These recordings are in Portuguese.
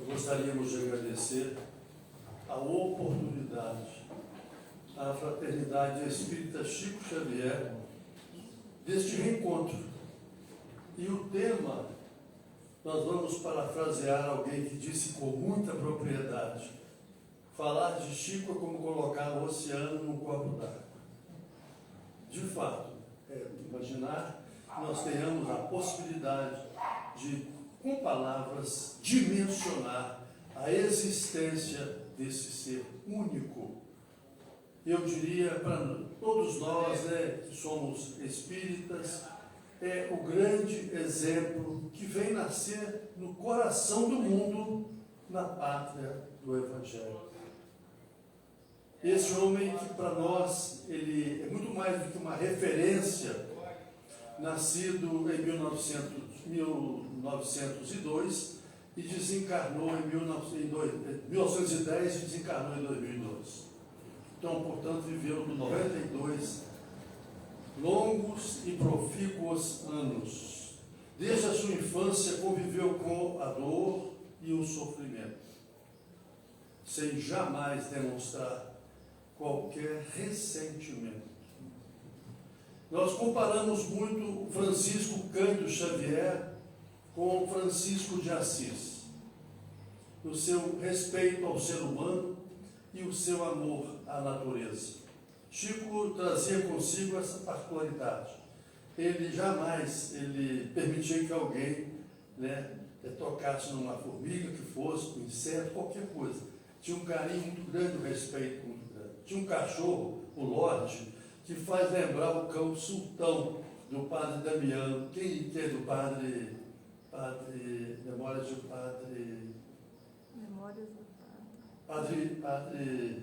Gostaríamos de agradecer a oportunidade à Fraternidade Espírita Chico Xavier deste reencontro. E o tema, nós vamos parafrasear alguém que disse com muita propriedade: falar de Chico é como colocar o oceano num copo d'água. De fato, imaginar que nós tenhamos a possibilidade de, com palavras, dimensionar a existência desse ser único. Eu diria para todos nós, que somos espíritas, é o grande exemplo que vem nascer no coração do mundo, na pátria do Evangelho. Esse homem que para nós ele é muito mais do que uma referência, nascido em 1902 e desencarnou em 1910 e desencarnou em 2002. Então, portanto, viveu por 92 longos e profícuos anos. Desde a sua infância conviveu com a dor e o sofrimento, sem jamais demonstrar qualquer ressentimento. Nós comparamos muito Francisco Cândido Xavier com Francisco de Assis, no seu respeito ao ser humano e o seu amor à natureza. Chico trazia consigo essa particularidade. Ele jamais permitia que alguém tocasse numa formiga, que fosse, um inseto, qualquer coisa. Tinha um carinho muito grande, um respeito muito grande. Tinha um cachorro, o Lorde, que faz lembrar o cão Sultão, do padre Damiano. Quem é do padre Memórias do Padre... Memórias do Padre... Padre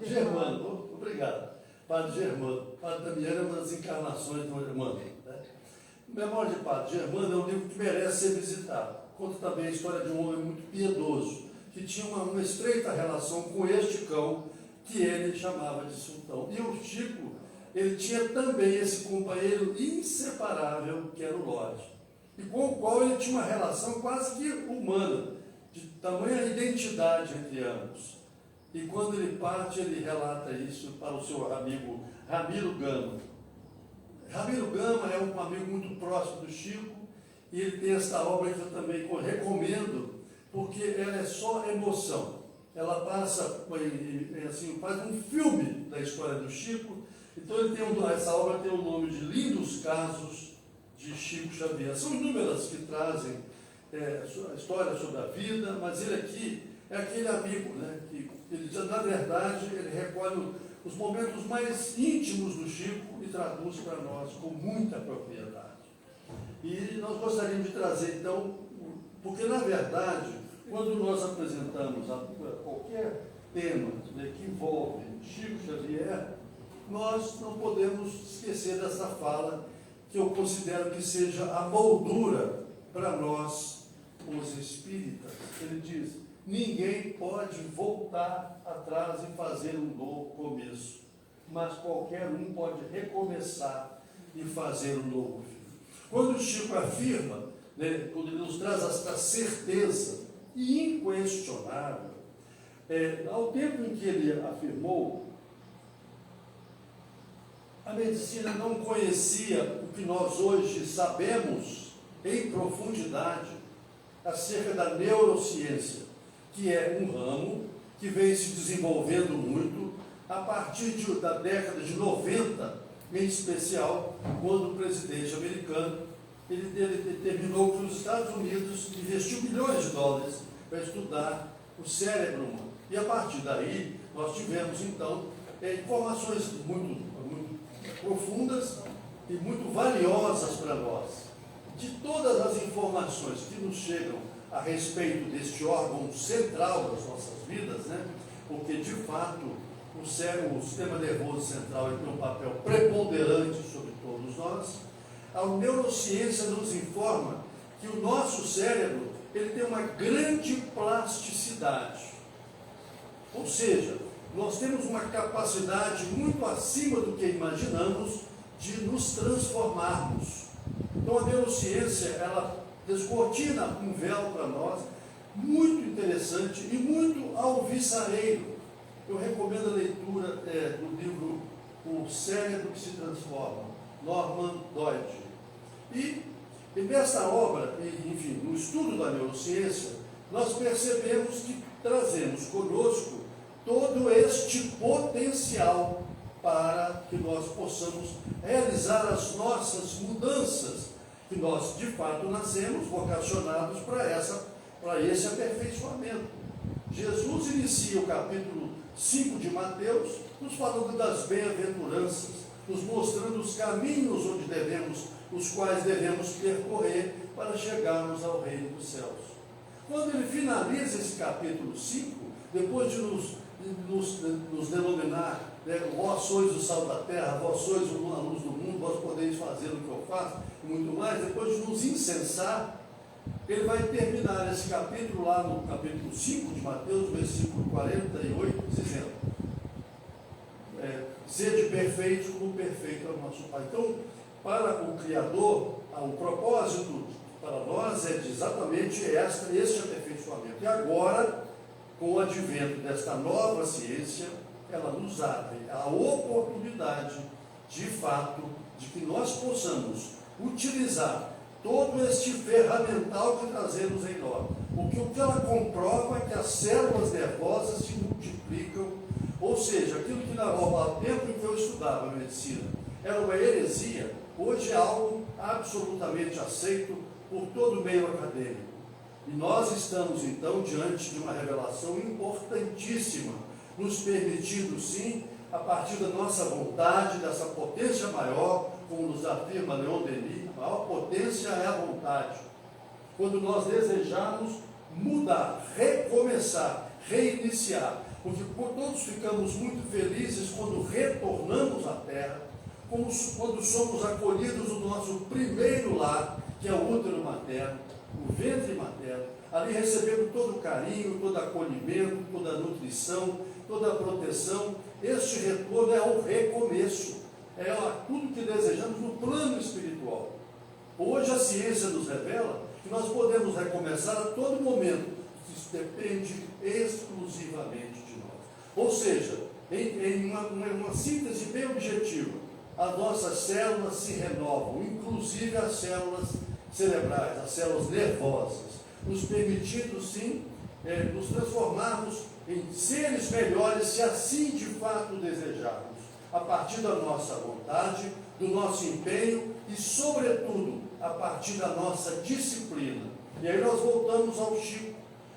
Germano, obrigado. Padre Germano. Padre Damiano é uma das encarnações do Germano. Memória de Padre Germano é um livro que merece ser visitado. Conta também a história de um homem muito piedoso, que tinha uma estreita relação com este cão, que ele chamava de Sultão. E o Chico, ele tinha também esse companheiro inseparável, que era o Lorde, e com o qual ele tinha uma relação quase que humana, de tamanha identidade entre ambos. E quando ele parte, ele relata isso para o seu amigo Ramiro Gama. Ramiro Gama é um amigo muito próximo do Chico, e ele tem esta obra que eu também recomendo, porque ela é só emoção. Ela passa, assim, faz um filme da história do Chico. Então essa obra tem o nome de Lindos Casos de Chico Xavier. São inúmeras que trazem a história sobre a vida, mas ele aqui é aquele amigo, que ele, na verdade, ele recolhe os momentos mais íntimos do Chico e traduz para nós com muita propriedade. E nós gostaríamos de trazer, então, porque, na verdade, quando nós apresentamos qualquer tema que envolve Chico Xavier, nós não podemos esquecer dessa fala, que eu considero que seja a moldura para nós, os espíritas. Ele diz: ninguém pode voltar atrás e fazer um novo começo, mas qualquer um pode recomeçar e fazer um novo fim. Quando o Chico afirma, quando ele nos traz esta certeza inquestionável, ao tempo em que ele afirmou, a medicina não conhecia o que nós hoje sabemos em profundidade acerca da neurociência, que é um ramo que vem se desenvolvendo muito a partir da década de 90, em especial, quando o presidente americano ele determinou que os Estados Unidos investiu bilhões de dólares para estudar o cérebro humano. E a partir daí, nós tivemos, então, informações muito profundas e muito valiosas para nós. De todas as informações que nos chegam a respeito deste órgão central das nossas vidas, porque, de fato, o sistema nervoso central tem um papel preponderante sobre todos nós, a neurociência nos informa que o nosso cérebro ele tem uma grande plasticidade. Ou seja, nós temos uma capacidade muito acima do que imaginamos de nos transformarmos. Então a neurociência, ela descortina um véu para nós, muito interessante e muito alvissareiro. Eu recomendo a leitura do livro O Cérebro que se Transforma, Norman Doidge. E nessa obra, enfim, no estudo da neurociência, nós percebemos que trazemos conosco todo este potencial para que nós possamos realizar as nossas mudanças, que nós de fato nascemos vocacionados para esse aperfeiçoamento. Jesus inicia o capítulo 5 de Mateus, nos falando das bem-aventuranças, nos mostrando os caminhos os quais devemos percorrer para chegarmos ao reino dos céus. Quando ele finaliza esse capítulo 5, depois de nos denominar, vós sois o sal da terra, vós sois a luz do mundo, vós podeis fazer o que eu faço, e muito mais, depois de nos incensar, ele vai terminar esse capítulo lá no capítulo 5 de Mateus, versículo 48, dizendo: sede perfeitos como perfeito é o nosso Pai. Então, para o Criador, o propósito para nós é exatamente este aperfeiçoamento. E agora, com o advento desta nova ciência, ela nos abre a oportunidade, de fato, de que nós possamos utilizar todo este ferramental que trazemos em nós. O que ela comprova é que as células nervosas se multiplicam, ou seja, aquilo que ao tempo em que eu estudava medicina era uma heresia, hoje é algo absolutamente aceito por todo o meio acadêmico. E nós estamos, então, diante de uma revelação importantíssima, nos permitindo, sim, a partir da nossa vontade, dessa potência maior, como nos afirma Leon Denis, a maior potência é a vontade. Quando nós desejamos mudar, recomeçar, reiniciar, porque todos ficamos muito felizes quando retornamos à Terra, quando somos acolhidos no nosso primeiro lar, que é o útero materno, o ventre materno, ali recebendo todo o carinho, todo acolhimento, toda a nutrição, toda a proteção. Este retorno é o recomeço, é tudo que desejamos no plano espiritual. Hoje a ciência nos revela que nós podemos recomeçar a todo momento, isso depende exclusivamente de nós. Ou seja, em uma síntese bem objetiva, as nossas células se renovam, inclusive as células cerebrais, as células nervosas, nos permitindo, sim, nos transformarmos em seres melhores, se assim de fato desejarmos, a partir da nossa vontade, do nosso empenho e, sobretudo, a partir da nossa disciplina. E aí nós voltamos ao Chico,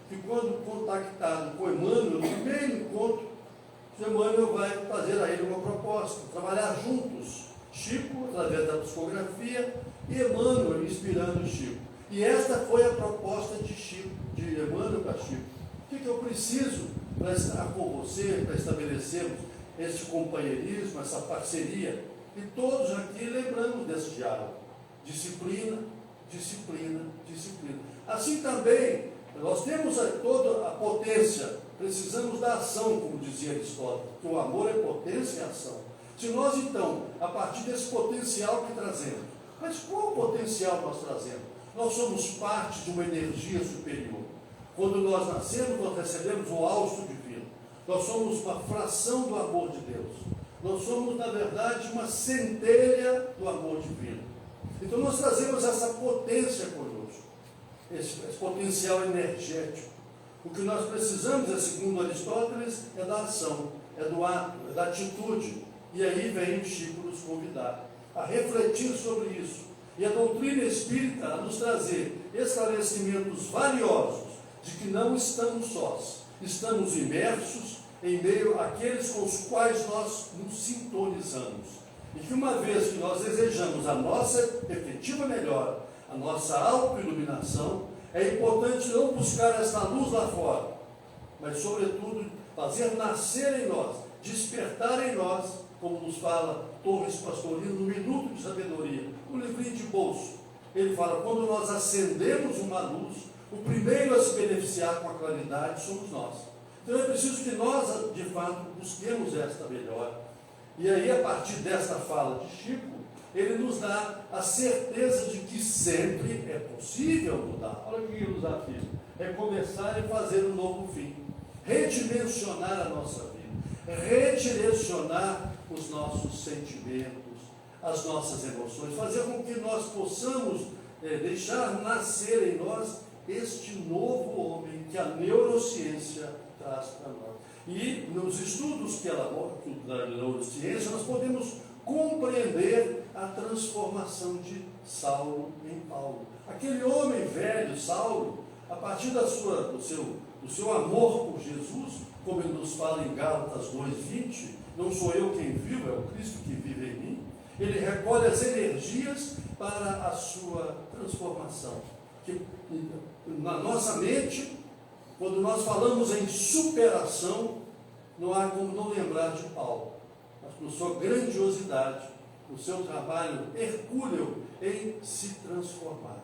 que quando contactado com Emmanuel, no primeiro encontro, Emmanuel vai fazer a ele uma proposta, trabalhar juntos, Chico, através da psicografia, e Emmanuel inspirando Chico. E esta foi a proposta de Chico, de Emmanuel para Chico. O que eu preciso para estar com você, para estabelecermos esse companheirismo, essa parceria? E todos aqui lembramos desse diálogo. Disciplina, disciplina, disciplina. Assim também, nós temos toda a potência, precisamos da ação, como dizia Aristóteles, que o amor é potência e ação. Se nós, então, a partir desse potencial que trazemos, mas qual potencial nós trazemos? Nós somos parte de uma energia superior. Quando nós nascemos, nós recebemos o hausto divino. Nós somos uma fração do amor de Deus. Nós somos, na verdade, uma centelha do amor divino. Então nós trazemos essa potência conosco, esse potencial energético. O que nós precisamos, segundo Aristóteles, é da ação, é do ato, é da atitude. E aí vem o Chico nos convidar a refletir sobre isso. E a doutrina espírita a nos trazer esclarecimentos valiosos de que não estamos sós, estamos imersos em meio àqueles com os quais nós nos sintonizamos. E que uma vez que nós desejamos a nossa efetiva melhora, a nossa autoiluminação, é importante não buscar essa luz lá fora, mas sobretudo fazer nascer em nós, despertar em nós, como nos fala Torres Pastorino no Minuto de Sabedoria, no livrinho de bolso. Ele fala, quando nós acendemos uma luz, O primeiro a se beneficiar com a claridade somos nós. Então é preciso que nós, de fato, busquemos esta melhora. E aí, a partir desta fala de Chico, ele nos dá a certeza de que sempre é possível mudar. Olha o que ele nos afirma: recomeçar e fazer um novo fim, redimensionar a nossa vida, redirecionar os nossos sentimentos, as nossas emoções, fazer com que nós possamos deixar nascer em nós este novo homem que a neurociência traz para nós. E nos estudos que da neurociência, nós podemos compreender a transformação de Saulo em Paulo. Aquele homem velho, Saulo, a partir do seu amor por Jesus, como ele nos fala em Gálatas 2:20, não sou eu quem vivo, é o Cristo que vive em mim. Ele recolhe as energias para a sua transformação. Que, na nossa mente, quando nós falamos em superação, não há como não lembrar de Paulo, mas por sua grandiosidade, o seu trabalho hercúleo em se transformar.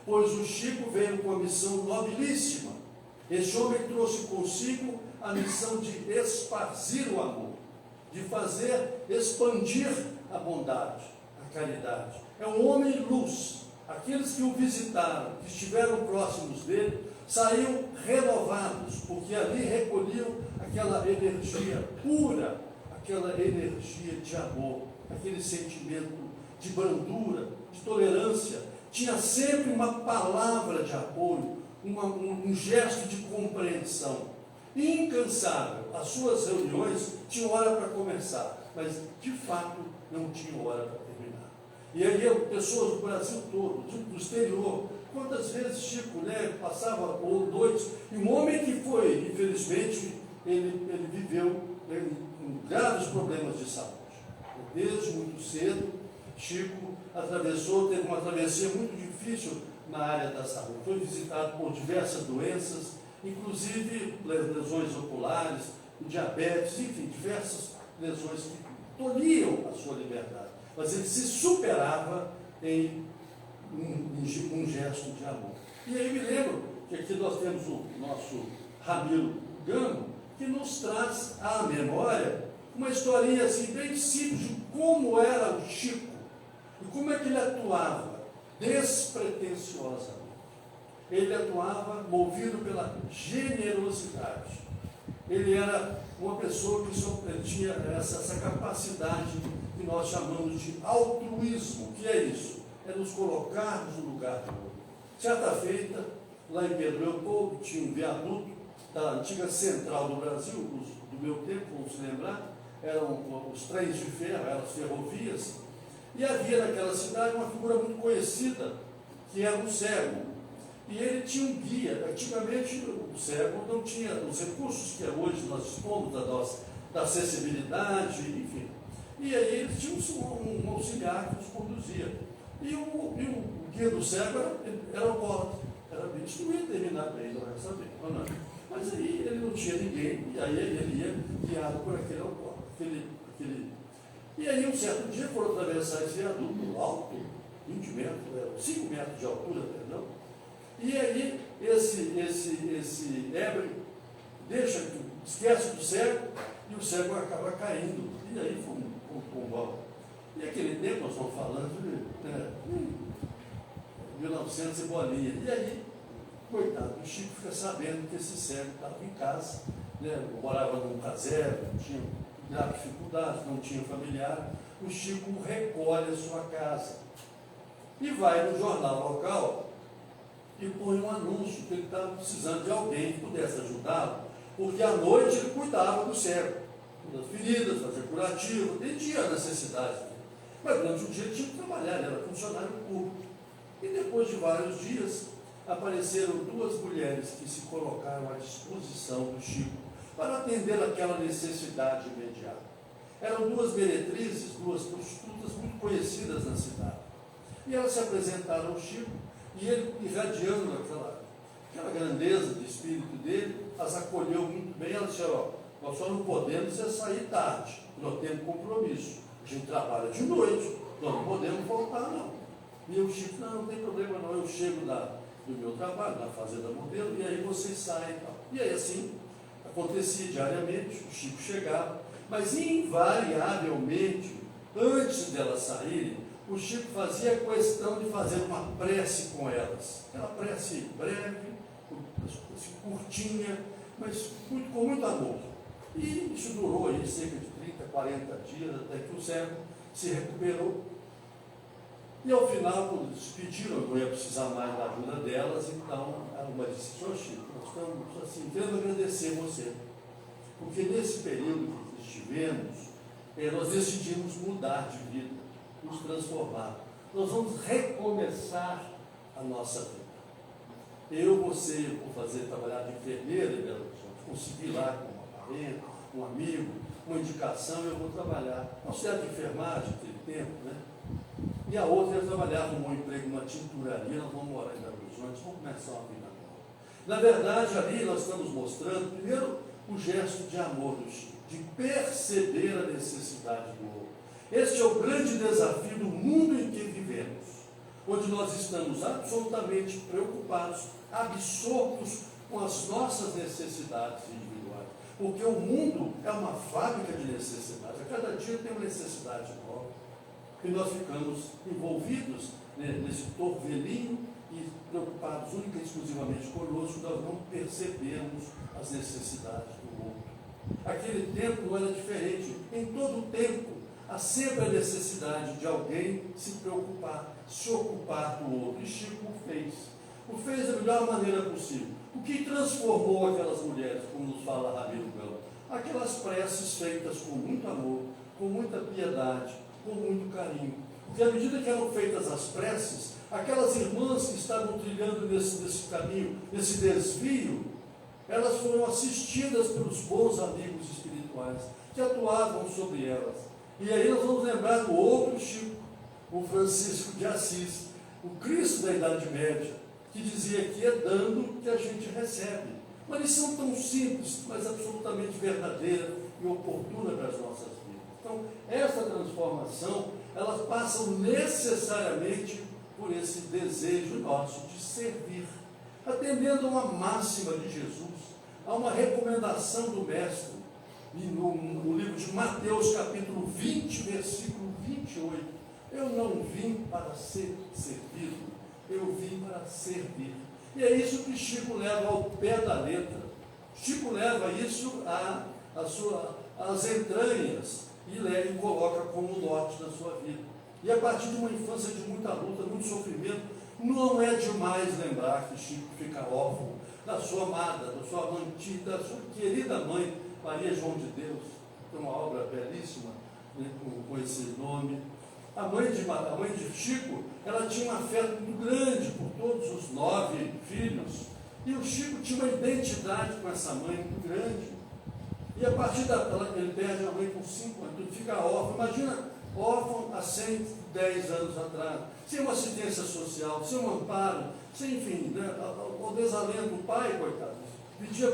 Pois o Chico veio com a missão nobilíssima. Este homem trouxe consigo a missão de esparzir o amor, de fazer expandir a bondade, a caridade. É um homem luz. Aqueles que o visitaram, que estiveram próximos dele, saíam renovados, porque ali recolhiam aquela energia pura, aquela energia de amor, aquele sentimento de brandura, de tolerância. Tinha sempre uma palavra de apoio, um gesto de compreensão. Incansável. As suas reuniões tinham hora para começar, mas de fato não tinham hora para terminar. E aí pessoas do Brasil todo, do exterior, quantas vezes Chico passava noites, e um homem que foi, infelizmente, ele viveu com graves problemas de saúde. Desde muito cedo, Chico teve uma travessia muito difícil na área da saúde. Foi visitado por diversas doenças, inclusive lesões oculares, diabetes, enfim, diversas lesões que tolhiam a sua liberdade. Mas ele se superava em um gesto de amor. E aí me lembro que aqui nós temos o nosso Ramiro Gamo, que nos traz à memória uma historinha assim bem simples de como era o Chico e como é que ele atuava despretensiosamente. Ele atuava movido pela generosidade. Ele era uma pessoa que tinha essa capacidade que nós chamamos de altruísmo. O que é isso? É nos colocarmos no lugar do outro. Certa feita, lá em Pedro Leopoldo, tinha um viaduto da antiga central do Brasil, do meu tempo, vamos se lembrar, eram os trens de ferro, eram as ferrovias, e havia naquela cidade uma figura muito conhecida, que era um cego. E ele tinha um guia. Antigamente o cego não tinha os recursos que hoje nós dispomos da acessibilidade, enfim. E aí ele tinha um auxiliar que nos conduzia. E o guia do cego era alcoólatra, era bem, isso não ia terminar bem, não ia saber, não. Mas aí ele não tinha ninguém, e aí ele ia guiado por aquele alcoólatra. E aí um certo dia foram atravessar esse viaduto alto, 20 metros, 5 metros de altura, perdão. E aí esse ébrio esquece do cego, e o cego acaba caindo. E aí foi um pombal. E aquele tempo nós estamos falando de 1900 e bolinha. E aí, coitado, o Chico fica sabendo que esse cego estava em casa, morava num casebre, tinha graves dificuldades, não tinha familiar. O Chico recolhe a sua casa e vai no jornal local e põe um anúncio que ele estava precisando de alguém que pudesse ajudá-lo, porque à noite ele cuidava do cego, das feridas, fazia curativo, entendia a necessidade dele. Mas durante o dia ele tinha que trabalhar, ele era funcionário público. E depois de vários dias, apareceram 2 mulheres que se colocaram à disposição do Chico para atender aquela necessidade imediata. Eram 2 meretrizes, 2 prostitutas muito conhecidas na cidade. E elas se apresentaram ao Chico, e ele, irradiando aquela grandeza de espírito dele, as acolheu muito bem. Elas disseram: nós só não podemos sair tarde, nós temos compromisso, a gente trabalha de noite, nós não podemos voltar não. E o Chico: não tem problema não, eu chego do meu trabalho, na Fazenda Modelo, e aí vocês saem e tal. E aí assim, acontecia diariamente, o Chico chegava, mas invariavelmente, antes delas saírem, o Chico fazia questão de fazer uma prece com elas. Aquela prece breve, curtinha, mas com muito amor. E isso durou aí cerca de 30, 40 dias, até que o cego se recuperou. E ao final, quando eles pediram, eu não ia precisar mais da ajuda delas, então uma disse: Senhor Chico, nós estamos assim, querendo agradecer você, porque nesse período que estivemos, nós decidimos mudar de vida, nos transformar. Nós vamos recomeçar a nossa vida. Eu, você, por trabalhar de enfermeira em Belo Horizonte, consegui lá com uma parente, um amigo, uma indicação, eu vou trabalhar. Auxiliar de enfermagem, aquele tempo, né? E a outra ia trabalhar, arrumou um emprego numa tinturaria, nós vamos morar em Belo Horizonte, vamos começar uma vida nova. Na verdade, ali nós estamos mostrando, primeiro, o gesto de amor do Chico, de perceber a necessidade do outro. Este é o grande desafio do mundo em que vivemos, onde nós estamos absolutamente preocupados, absortos com as nossas necessidades individuais. Porque o mundo é uma fábrica de necessidades, a cada dia tem uma necessidade nova. E nós ficamos envolvidos nesse torvelinho e preocupados única e exclusivamente conosco, nós não percebemos as necessidades do outro. Aquele tempo não era diferente. Em todo o tempo, há sempre a necessidade de alguém se preocupar, se ocupar do outro. E Chico o fez. O fez da melhor maneira possível. O que transformou aquelas mulheres, como nos fala Ramiro Gama? Aquelas preces feitas com muito amor, com muita piedade, com muito carinho. Porque à medida que eram feitas as preces, aquelas irmãs que estavam trilhando nesse caminho, nesse desvio, elas foram assistidas pelos bons amigos espirituais, que atuavam sobre elas. E aí nós vamos lembrar do outro Chico, o Francisco de Assis, o Cristo da Idade Média, que dizia que é dando que a gente recebe. Uma lição tão simples, mas absolutamente verdadeira e oportuna para as nossas vidas. Então, essa transformação, ela passa necessariamente por esse desejo nosso de servir, atendendo a uma máxima de Jesus, a uma recomendação do Mestre, no livro de Mateus, capítulo 20, versículo 28, eu não vim para ser servido, eu vim para servir. E é isso que Chico leva ao pé da letra. Chico leva isso às entranhas e coloca como norte da sua vida. E a partir de uma infância de muita luta, muito sofrimento, não é demais lembrar que Chico fica órfão da sua amada, da sua amante, da sua querida mãe, Maria João de Deus. Tem uma obra belíssima, né, com esse nome. A mãe de Chico, ela tinha um afeto muito grande por todos os 9 filhos. E o Chico tinha uma identidade com essa mãe muito grande. E a partir dela, ele perde a mãe com 5 anos, ele fica órfão. Imagina, órfão há 110 anos atrás, sem uma assistência social, sem um amparo, sem, enfim, né, o desalento. O pai, coitado, pedia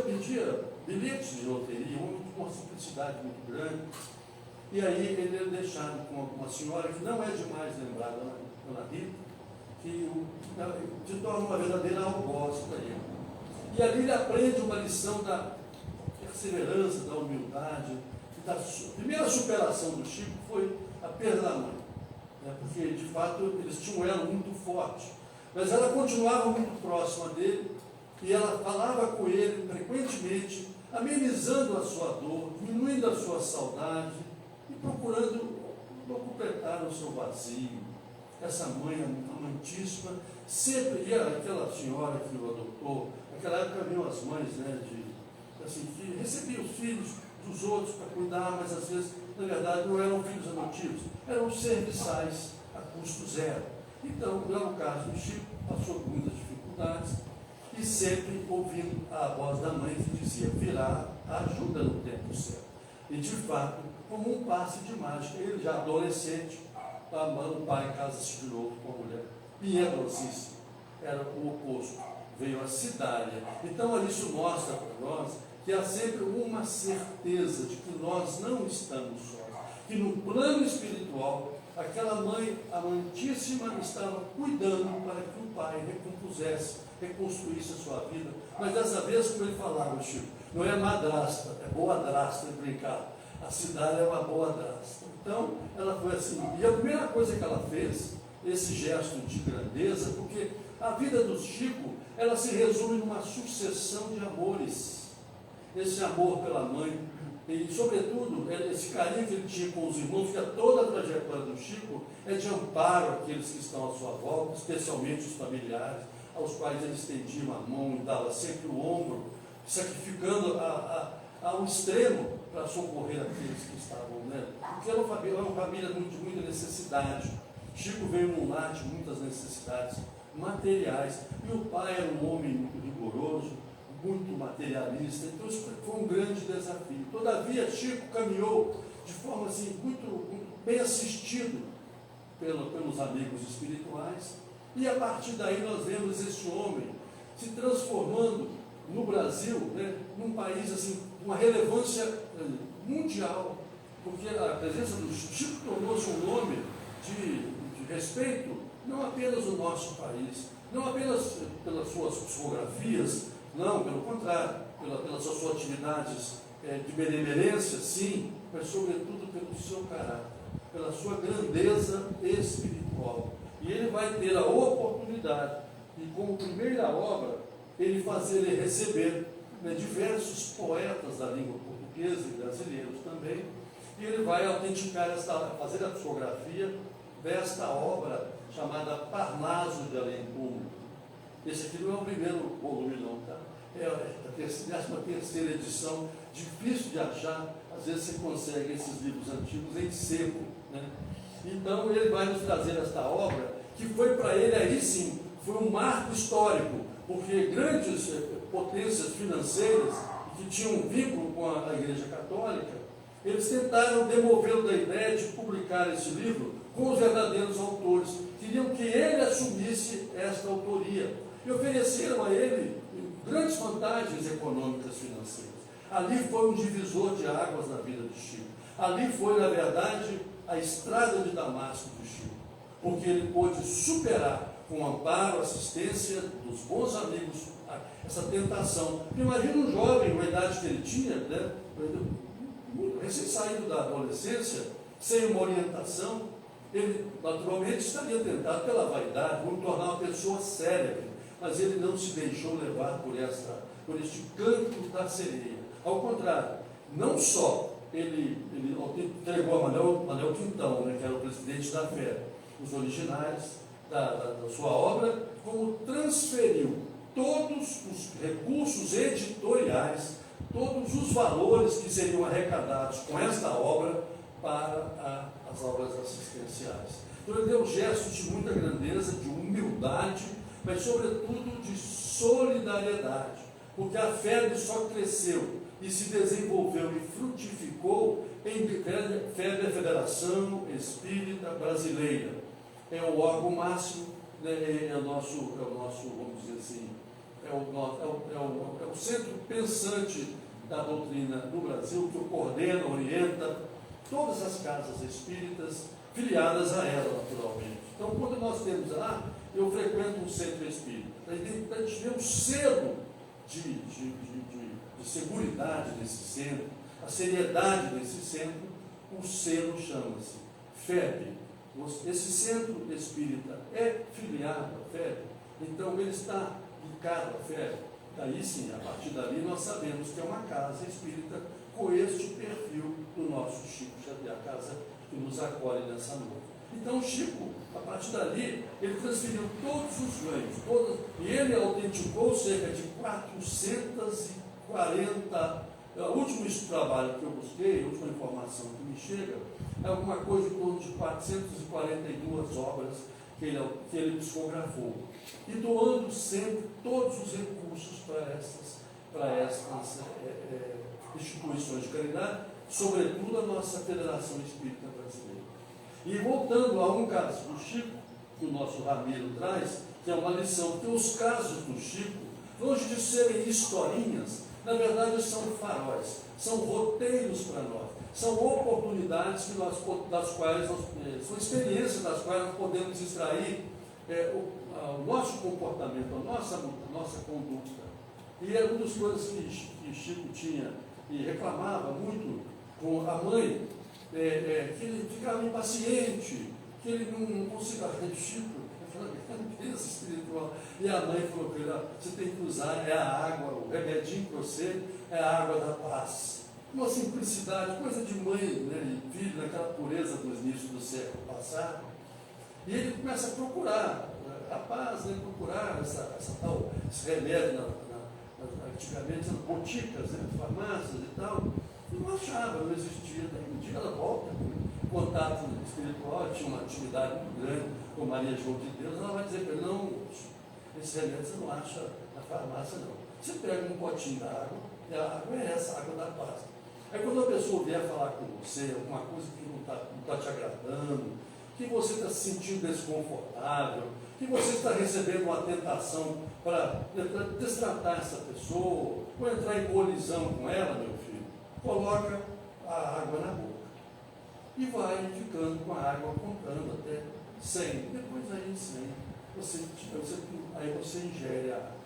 bilhetes de loteria, com uma simplicidade muito grande. E aí ele é deixado com uma senhora que não é demais lembrar, Dona Rita, que se torna uma verdadeira algoz para ele. E ali ele aprende uma lição da perseverança, da humildade. A primeira superação do Chico foi a perda da mãe, né? Porque de fato eles tinham um elo muito forte, mas ela continuava muito próxima dele e ela falava com ele frequentemente, amenizando a sua dor, diminuindo a sua saudade e procurando completar o seu vazio. Essa mãe amantíssima sempre ia, aquela senhora que o adotou, naquela época haviam as mães, né, que recebiam os filhos dos outros para cuidar, mas às vezes, na verdade, não eram filhos adotivos, eram serviçais a custo zero. Então, não era o caso do Chico, passou por muitas dificuldades e sempre ouvindo a voz da mãe que dizia: virá a ajuda no tempo certo. E de fato, como um passe de mágica, ele já adolescente, o pai casa-se de novo com a mulher, piedosíssimo, era o oposto, veio a Cidália. Então, isso mostra para nós que há sempre uma certeza de que nós não estamos sós, que no plano espiritual aquela mãe amantíssima estava cuidando para que o pai recompusesse, reconstruísse a sua vida. Mas dessa vez, como ele falava, Chico, não é madrasta, é boadrasta, é brincar. A cidade é uma boadrasta. Então, ela foi assim. E a primeira coisa que ela fez, esse gesto de grandeza, porque a vida do Chico, ela se resume numa sucessão de amores. Esse amor pela mãe, e sobretudo, esse carinho que ele tinha com os irmãos, porque toda a trajetória do Chico é de amparo àqueles que estão à sua volta, especialmente os familiares, aos quais ele estendia a mão e dava sempre o ombro, sacrificando ao extremo para socorrer aqueles que estavam, né? Porque era uma família de muita necessidade. Chico veio num lar de muitas necessidades materiais, e o pai era um homem muito rigoroso, muito materialista, então isso foi um grande desafio. Todavia, Chico caminhou de forma assim, muito bem assistido pelos amigos espirituais, e a partir daí nós vemos esse homem se transformando no Brasil, né, num país assim, uma relevância mundial, porque a presença do Chico tornou-se um nome de respeito, não apenas no nosso país, não apenas pelas suas psicografias, não, pelo contrário, pelas suas atividades de benemerência, sim, mas sobretudo pelo seu caráter, pela sua grandeza espiritual. E ele vai ter a oportunidade, e como primeira obra, ele receber diversos poetas da língua portuguesa e brasileiros também, e ele vai autenticar, fazer a psicografia desta obra chamada Parnaso de Além Túmulo. Esse aqui não é o primeiro volume não, tá? É a 13ª edição, difícil de achar, às vezes você consegue esses livros antigos em seco, né? Então ele vai nos trazer esta obra, que foi para ele aí sim, foi um marco histórico, porque grandes potências financeiras, que tinham um vínculo com a Igreja Católica, eles tentaram demovê-lo da ideia de publicar esse livro com os verdadeiros autores, queriam que ele assumisse esta autoria, e ofereceram a ele grandes vantagens econômicas financeiras. Ali foi um divisor de águas na vida de Chico. Ali foi, na verdade, a estrada de Damasco do Chico, porque ele pôde superar, com amparo, assistência dos bons amigos, essa tentação. Imagina um jovem, com a idade que ele tinha, né, recém-saído da adolescência, sem uma orientação, ele naturalmente estaria tentado pela vaidade, por tornar uma pessoa célebre, mas ele não se deixou levar por este canto da sereia. Ao contrário, não só ele entregou a Manuel Quintão, né, que era o presidente da FEB, os originais da sua obra, como transferiu todos os recursos editoriais, todos os valores que seriam arrecadados com esta obra para as obras assistenciais. Então ele deu gestos de muita grandeza, de humildade, mas sobretudo de solidariedade, porque a FEB só cresceu e se desenvolveu e frutificou em FEB, a Federação Espírita Brasileira. É o órgão máximo, né, é o nosso, vamos dizer assim, é o centro pensante da doutrina no Brasil, que coordena, orienta todas as casas espíritas filiadas a ela, naturalmente. Então, quando nós temos lá, eu frequento um centro espírita, a gente vê um selo de seguridade nesse centro, a seriedade desse centro, o selo chama-se FEB. Esse centro espírita é filiado à FEB, então ele está ligado à FEB. Daí sim, a partir dali nós sabemos que é uma casa espírita com este perfil do nosso Chico Xavier, a casa que nos acolhe nessa noite. Então Chico, a partir dali, ele transferiu todos os ganhos, e ele autenticou cerca de 440, o último trabalho que eu busquei, a última informação que me chega, é alguma coisa em torno de 442 obras que ele psicografou, e doando sempre todos os recursos para estas instituições de caridade, sobretudo a nossa Federação Espírita Brasileira. E voltando a um caso do Chico, que o nosso Ramiro traz, que é uma lição, que os casos do Chico, longe de serem historinhas, na verdade são faróis, são roteiros para nós. São oportunidades das quais são experiências das quais nós podemos extrair o nosso comportamento, a nossa conduta. E é uma das coisas que Chico tinha e reclamava muito com a mãe, que ele ficava impaciente, que ele não conseguia. Chico, pensa espiritual. E a mãe falou para ele: você tem que usar a água, o remedinho para você é a água da paz. Uma simplicidade, coisa de mãe, né, e filho, naquela pureza dos inícios do século passado. E ele começa a procurar a paz, né, procurar esse remédio antigamente nas boticas, né, farmácias e tal. E não achava, não existia. Daí um dia ela volta com contato espiritual, tinha uma atividade muito grande com Maria João de Deus. Ela vai dizer para ele: não, esse remédio você não acha na farmácia, não. Você pega um potinho d'água, e a água é essa, a água da paz. Aí quando a pessoa vier falar com você, alguma coisa que não está te agradando, que você está se sentindo desconfortável, que você está recebendo uma tentação para destratar essa pessoa, ou entrar em colisão com ela, meu filho, coloca a água na boca. E vai ficando com a água, contando até 100. Depois aí 100, aí você ingere a água.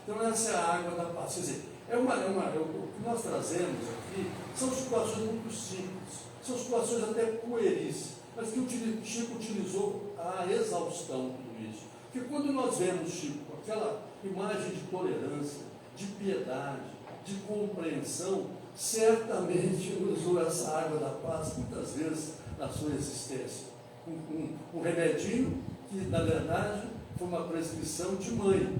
Então essa é a água da paz. Quer dizer, o que nós trazemos aqui são situações muito simples, são situações até pueris, mas que o Chico utilizou a exaustão tudo isso. Porque quando nós vemos Chico com aquela imagem de tolerância, de piedade, de compreensão, certamente usou essa água da paz muitas vezes na sua existência. Um remedinho que, na verdade, foi uma prescrição de mãe,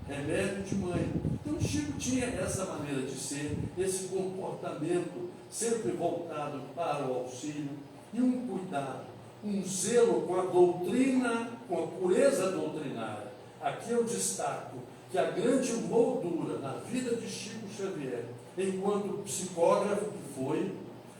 remédio de mãe. Então, Chico tinha essa maneira de ser, esse comportamento sempre voltado para o auxílio, e um cuidado, um zelo com a doutrina, com a pureza doutrinária. Aqui eu destaco que a grande moldura na vida de Chico Xavier, enquanto psicógrafo que foi,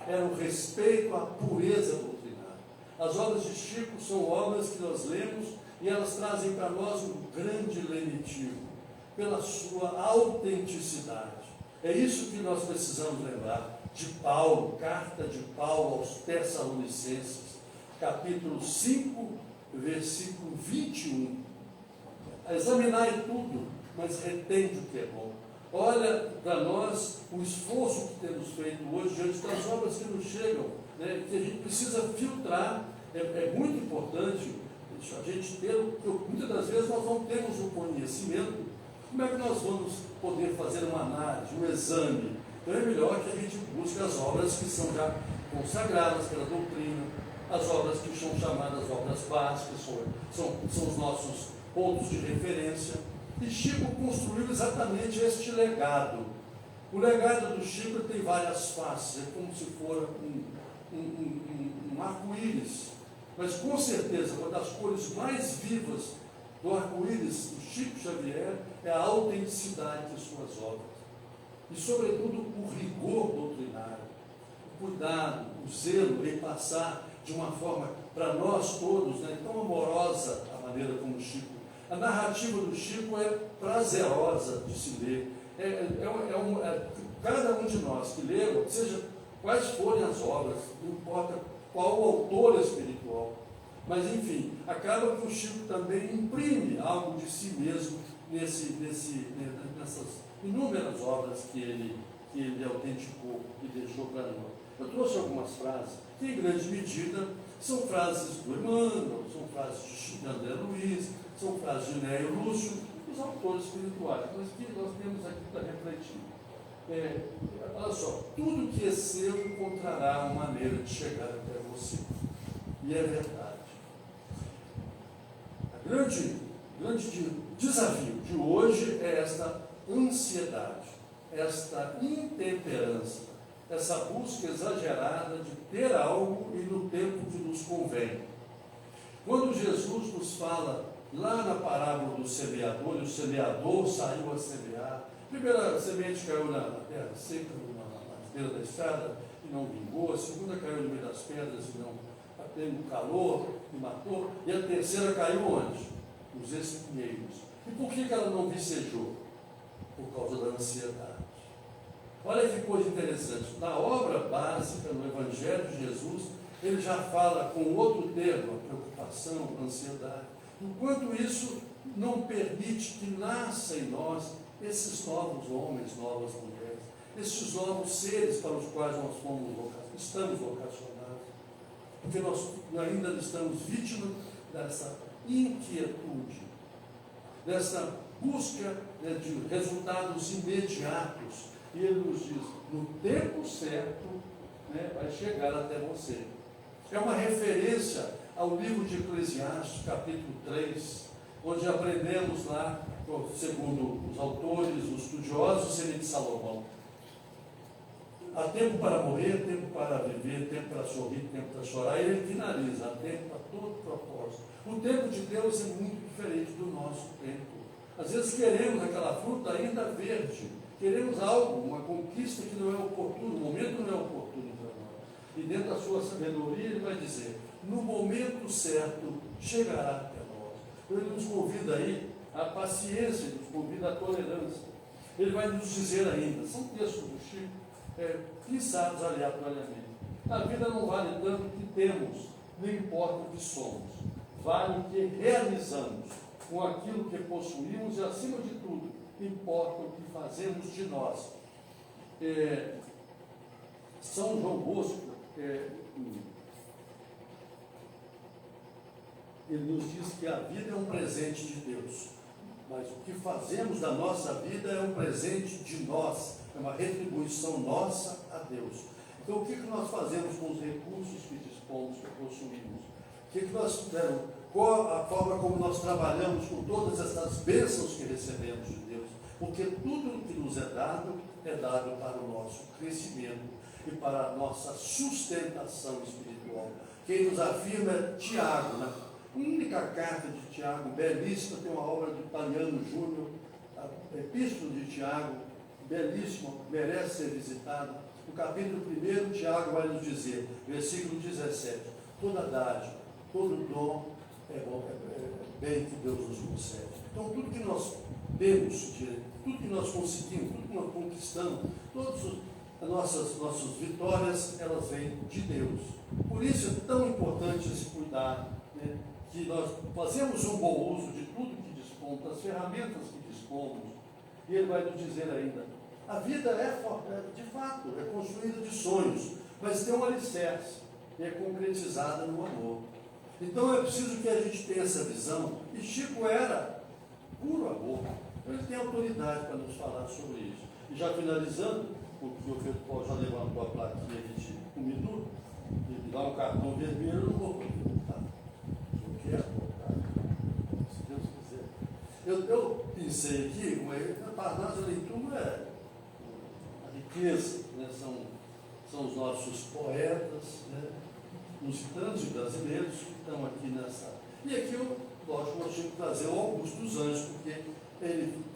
era o respeito à pureza doutrinária. As obras de Chico são obras que nós lemos e elas trazem para nós um grande lenitivo, pela sua autenticidade. É isso que nós precisamos lembrar de Paulo, carta de Paulo aos Tessalonicenses, capítulo 5, versículo 21. Examinai tudo, mas retende o que é bom. Olha para nós o esforço que temos feito hoje diante das obras que nos chegam, né, que a gente precisa filtrar. É muito importante a gente ter, porque muitas das vezes nós não temos o conhecimento. Como é que nós vamos poder fazer uma análise, um exame? Então é melhor que a gente busque as obras que são já consagradas pela doutrina, as obras que são chamadas obras básicas, são os nossos pontos de referência. E Chico construiu exatamente este legado. O legado do Chico tem várias faces, é como se for um arco-íris. Mas com certeza, uma das cores mais vivas do arco-íris do Chico Xavier é a autenticidade de suas obras. E, sobretudo, o rigor doutrinário, o cuidado, o zelo em passar de uma forma, para nós todos, né, tão amorosa a maneira como Chico. A narrativa do Chico é prazerosa de se ler. Cada um de nós que lê, seja quais forem as obras, não importa qual o autor espiritual, mas enfim, acaba que o Chico também imprime algo de si mesmo nessas inúmeras obras que ele autenticou e deixou para nós. Eu trouxe algumas frases que, em grande medida, são frases do Emmanuel, são frases de André Luiz, são frases de Néio Lúcio, os autores espirituais, mas que nós temos aqui para refletir. Olha só, tudo que é seu encontrará uma maneira de chegar até você. E é verdade. O grande desafio de hoje é esta ansiedade, esta intemperança, essa busca exagerada de ter algo e no tempo que nos convém. Quando Jesus nos fala lá na parábola do semeador, e o semeador saiu a semear, a primeira semente caiu na terra seca, na beira da estrada, e não vingou, a segunda caiu no meio das pedras e não teve calor e matou, e a terceira caiu onde? Nos espinheiros. E por que ela não vicejou? Por causa da ansiedade. Olha que coisa interessante. Na obra básica, no Evangelho de Jesus, ele já fala com outro termo, a preocupação, a ansiedade. Enquanto isso não permite que nasça em nós esses novos homens, novas mulheres, esses novos seres para os quais nós estamos vocacionados. Porque nós ainda estamos vítimas dessa inquietude, dessa busca, né, de resultados imediatos. E ele nos diz, no tempo certo, né, vai chegar até você. É uma referência ao livro de Eclesiastes, capítulo 3, onde aprendemos lá, segundo os autores, os estudiosos, seria de Salomão. Há tempo para morrer, tempo para viver, tempo para sorrir, tempo para chorar. E ele finaliza, há tempo para todo propósito. O tempo de Deus é muito diferente do nosso tempo. Às vezes queremos aquela fruta ainda verde, queremos algo, uma conquista que não é oportuno, o momento não é oportuno para nós. E dentro da sua sabedoria ele vai dizer, no momento certo chegará até nós. Então ele nos convida aí à paciência, nos convida à tolerância. Ele vai nos dizer ainda, são textos do Chico, pensados aleatoriamente. A vida não vale tanto o que temos, nem importa o que somos. Vale o que realizamos com aquilo que possuímos e, acima de tudo, importa o que fazemos de nós. São João Bosco, ele nos diz que a vida é um presente de Deus, mas o que fazemos da nossa vida é um presente de nós, é uma retribuição nossa a Deus. Então, o que nós fazemos com os recursos que dispomos, que possuímos? O que nós fizemos? Qual a forma como nós trabalhamos com todas essas bênçãos que recebemos de Deus? Porque tudo que nos é dado para o nosso crescimento e para a nossa sustentação espiritual. Quem nos afirma é Tiago, né? A única carta de Tiago, belíssima, tem uma obra de Paliano Júnior, a Epístola de Tiago, belíssima, merece ser visitada. No capítulo 1, Tiago vai nos dizer, versículo 17, toda dádiva, todo dom é bem que Deus nos concede. Então, tudo que nós temos, tudo que nós conseguimos, tudo que nós conquistamos, todas as nossas vitórias, elas vêm de Deus. Por isso é tão importante esse cuidado, né, que nós fazemos um bom uso de tudo que dispomos, das ferramentas que dispomos. E ele vai nos dizer ainda, a vida de fato, é construída de sonhos, mas tem um alicerce, e é concretizada no amor. Então é preciso que a gente tenha essa visão, e Chico era puro amor. Ele tem autoridade para nos falar sobre isso. E já finalizando, porque o Pedro Paulo já levantou a plaquinha aqui de 1 minuto, ele dá um cartão vermelho, eu não vou poder voltar. Eu quero voltar, se Deus quiser. Eu pensei aqui, para nós a leitura é a riqueza, né? São os nossos poetas, né? Lusitanos e brasileiros que estão aqui nessa. E aqui eu, lógico, eu tinha que trazer o Augusto dos Anjos, porque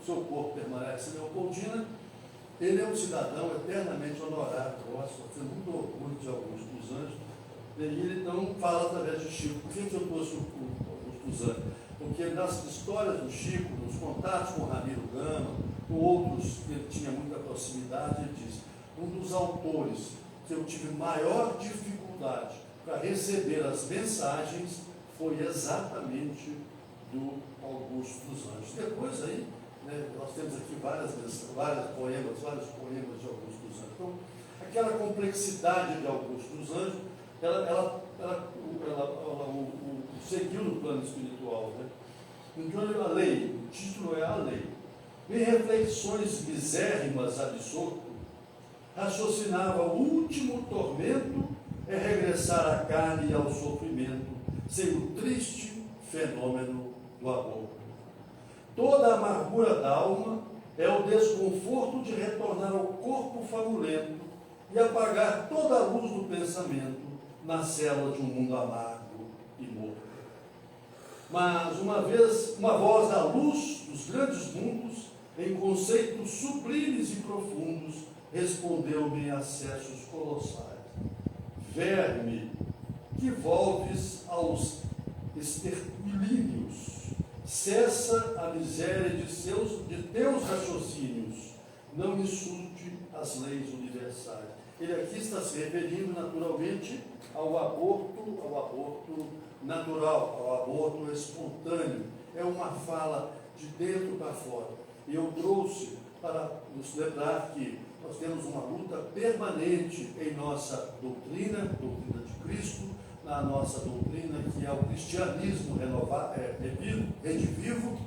seu corpo permanece Leopoldina, ele é um cidadão eternamente honorário. Nós temos muito orgulho de Augusto dos Anjos. E ele então fala através de Chico. Por que eu trouxe o Augusto dos Anjos? Porque nas histórias do Chico, nos contatos com Ramiro Gama, com outros que ele tinha muita proximidade, ele diz: um dos autores que eu tive maior dificuldade para receber as mensagens foi exatamente do Augusto dos Anjos. Depois aí, né, nós temos aqui vários poemas de Augusto dos Anjos. Então, aquela complexidade de Augusto dos Anjos, ela seguiu no plano espiritual, né? Então, a lei, o título é A Lei. Em reflexões misérrimas absorto, raciocinava o último tormento é regressar à carne e ao sofrimento, sem o triste fenômeno do amor. Toda a amargura da alma é o desconforto de retornar ao corpo famulento e apagar toda a luz do pensamento na cela de um mundo amargo e morto. Mas, uma voz da luz dos grandes mundos, em conceitos sublimes e profundos, respondeu-me em acessos colossais: verme, que volves aos esterquilíneos, cessa a miséria de teus raciocínios, não insulte as leis universais. Ele aqui está se referindo naturalmente ao aborto natural, ao aborto espontâneo. É uma fala de dentro para fora. E eu trouxe para nos lembrar que nós temos uma luta permanente em nossa doutrina de Cristo, na nossa doutrina que é o cristianismo redivivo,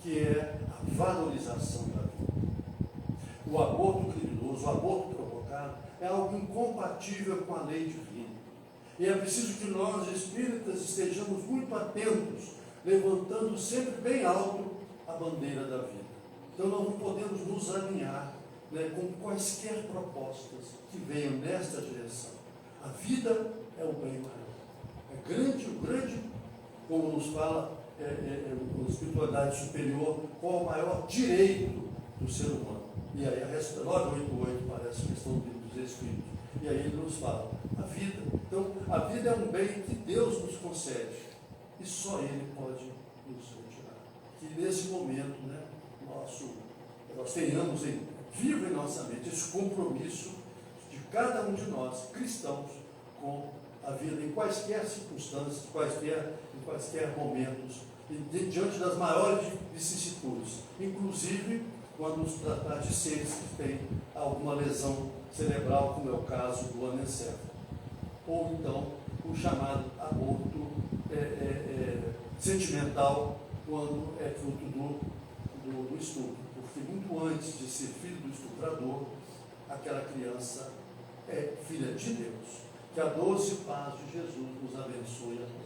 que é a valorização da vida. O aborto criminoso, o aborto provocado, é algo incompatível com a lei divina. E é preciso que nós, espíritas, estejamos muito atentos, levantando sempre bem alto a bandeira da vida. Então nós não podemos nos alinhar, né, com quaisquer propostas que venham nesta direção. A vida é o bem maior. É grande, como nos fala a espiritualidade superior, qual o maior direito do ser humano. E aí a resposta 988 parece questão dos Espíritos. E aí ele nos fala, a vida. Então, a vida é um bem que Deus nos concede. E só Ele pode nos retirar. Que nesse momento, né, nós tenhamos vivo em nossa mente esse compromisso de cada um de nós, cristãos, com a vida em quaisquer circunstâncias, em quaisquer momentos, e diante das maiores vicissitudes, inclusive quando nos tratar de seres que têm alguma lesão cerebral, como é o caso do anencefalo, ou então o chamado aborto sentimental, quando é fruto do estupro, porque muito antes de ser filho do estuprador, aquela criança é filha de Deus. Que a doce paz de Jesus nos abençoe a todos.